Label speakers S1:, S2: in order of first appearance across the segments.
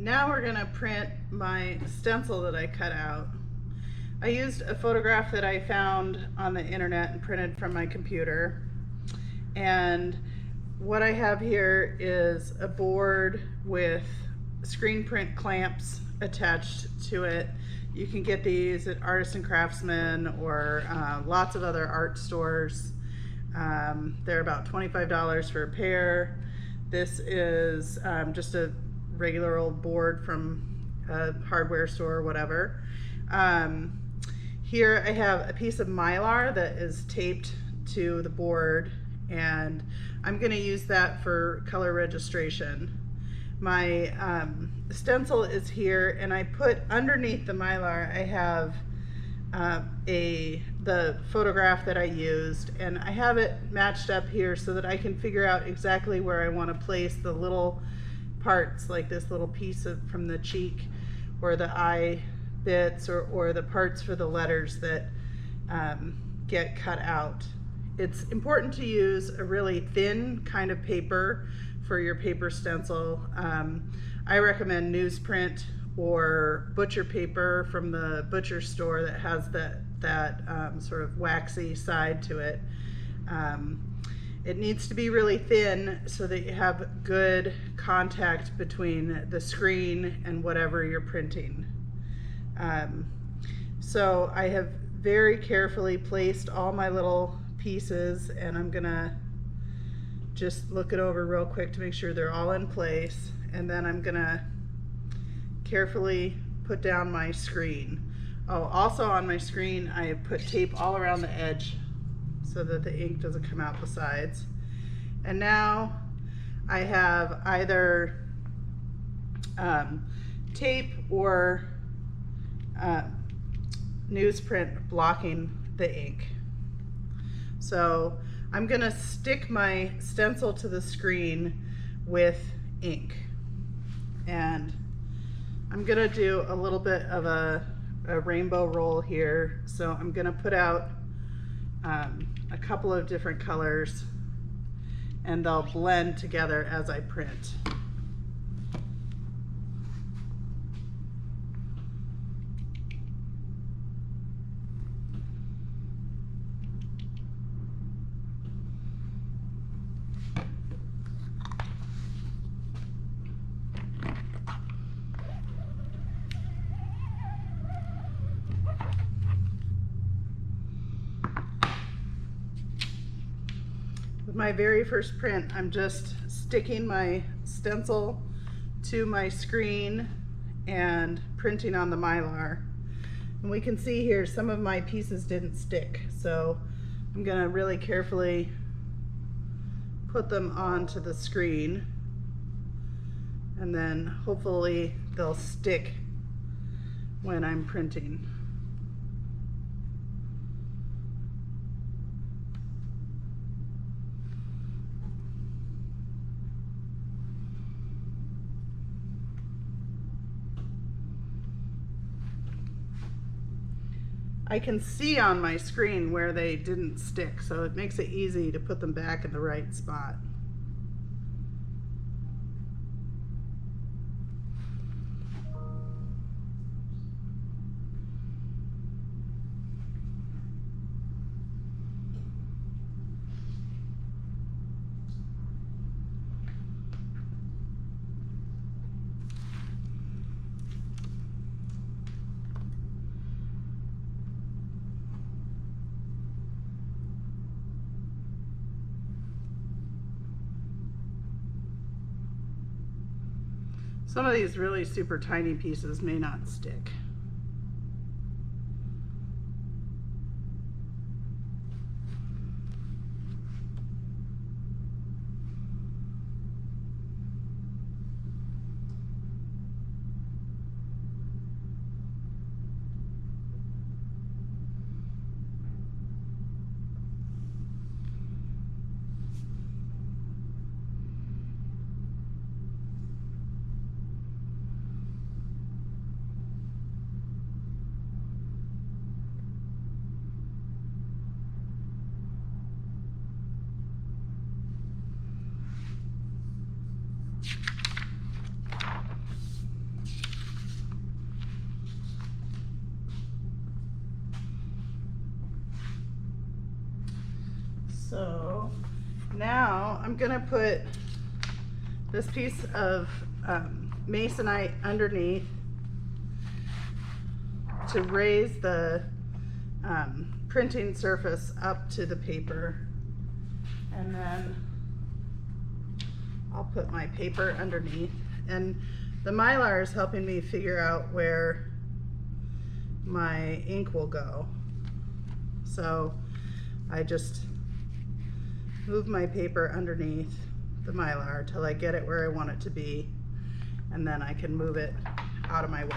S1: now we're gonna print my stencil that I cut out. I used a photograph that I found on the internet and printed from my computer. And what I have here is a board with screen print clamps attached to it. You can get these at Artists and Craftsmen or lots of other art stores. They're about $25 for a pair. This is just a regular old board from a hardware store or whatever. Here I have a piece of Mylar that is taped to the board, and I'm going to use that for color registration. My stencil is here, and I put underneath the Mylar, I have the photograph that I used, and I have it matched up here so that I can figure out exactly where I want to place the little parts, like this little piece from the cheek or the eye bits or the parts for the letters that get cut out. It's important to use a really thin kind of paper for your paper stencil. I recommend newsprint or butcher paper from the butcher store that has that sort of waxy side to it. It needs to be really thin so that you have good contact between the screen and whatever you're printing. So I have very carefully placed all my little pieces, and I'm gonna just look it over real quick to make sure they're all in place, and then I'm gonna carefully put down my screen. Oh, also on my screen I put tape all around the edge so that the ink doesn't come out the sides. And now I have either tape or newsprint blocking the ink. So I'm gonna stick my stencil to the screen with ink, and I'm gonna do a little bit of a rainbow roll here. So I'm gonna put out a couple of different colors, and they'll blend together as I print. With my very first print, I'm just sticking my stencil to my screen and printing on the Mylar. And we can see here some of my pieces didn't stick, so I'm gonna really carefully put them onto the screen, and then hopefully they'll stick when I'm printing. I can see on my screen where they didn't stick, so it makes it easy to put them back in the right spot. Some of these really super tiny pieces may not stick. So now I'm gonna put this piece of masonite underneath to raise the printing surface up to the paper, and then I'll put my paper underneath. And the Mylar is helping me figure out where my ink will go. So I just move my paper underneath the Mylar till I get it where I want it to be, and then I can move it out of my way.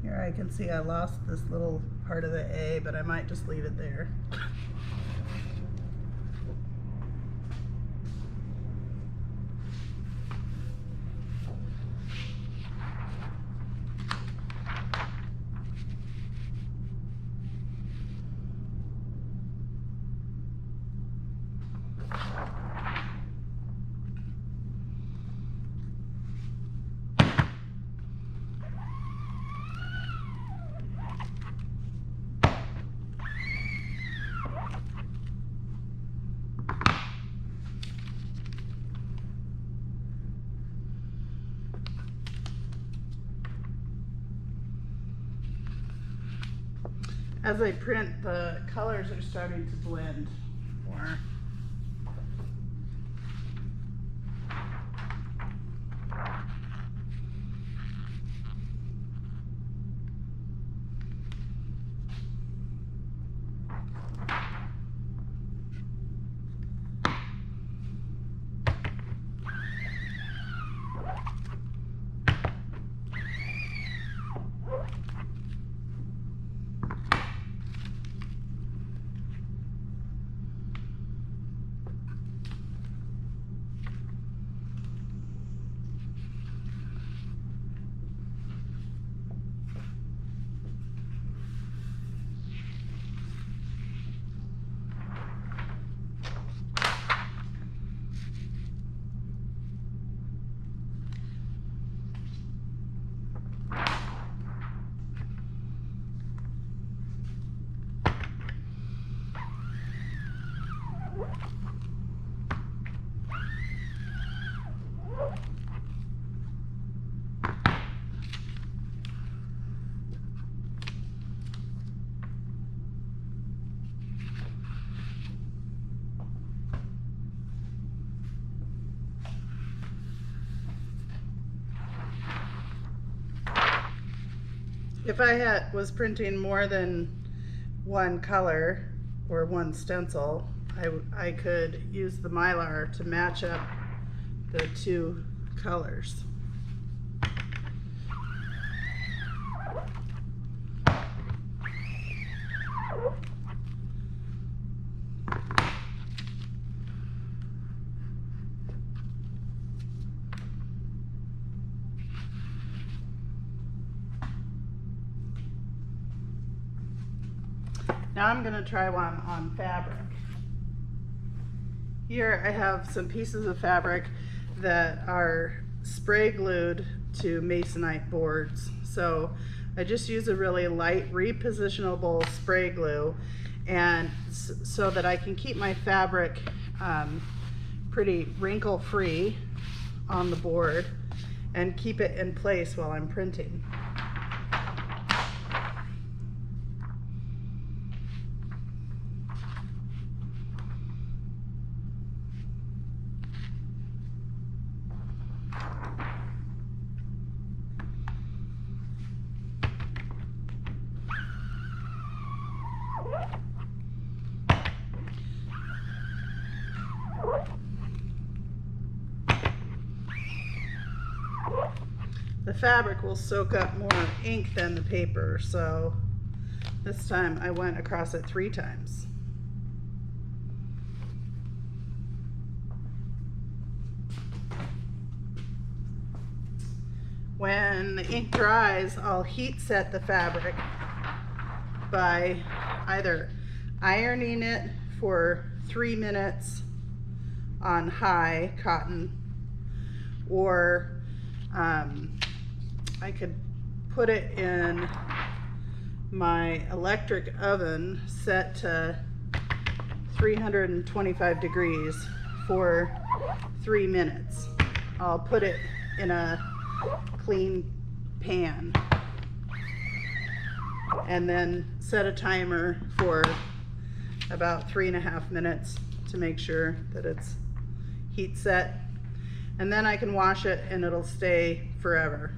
S1: Here I can see I lost this little part of the A, but I might just leave it there. As I print, the colors are starting to blend more. If I was printing more than one color or one stencil, I could use the Mylar to match up the two colors. Now I'm going to try one on fabric. Here I have some pieces of fabric that are spray glued to masonite boards. So I just use a really light repositionable spray glue, and so that I can keep my fabric pretty wrinkle free on the board and keep it in place while I'm printing. The fabric will soak up more ink than the paper, so this time I went across it 3 times. When the ink dries, I'll heat set the fabric by either ironing it for 3 minutes on high cotton, or I could put it in my electric oven set to 325 degrees for 3 minutes. I'll put it in a clean pan and then set a timer for about 3.5 minutes to make sure that it's heat set, and then I can wash it and it'll stay forever.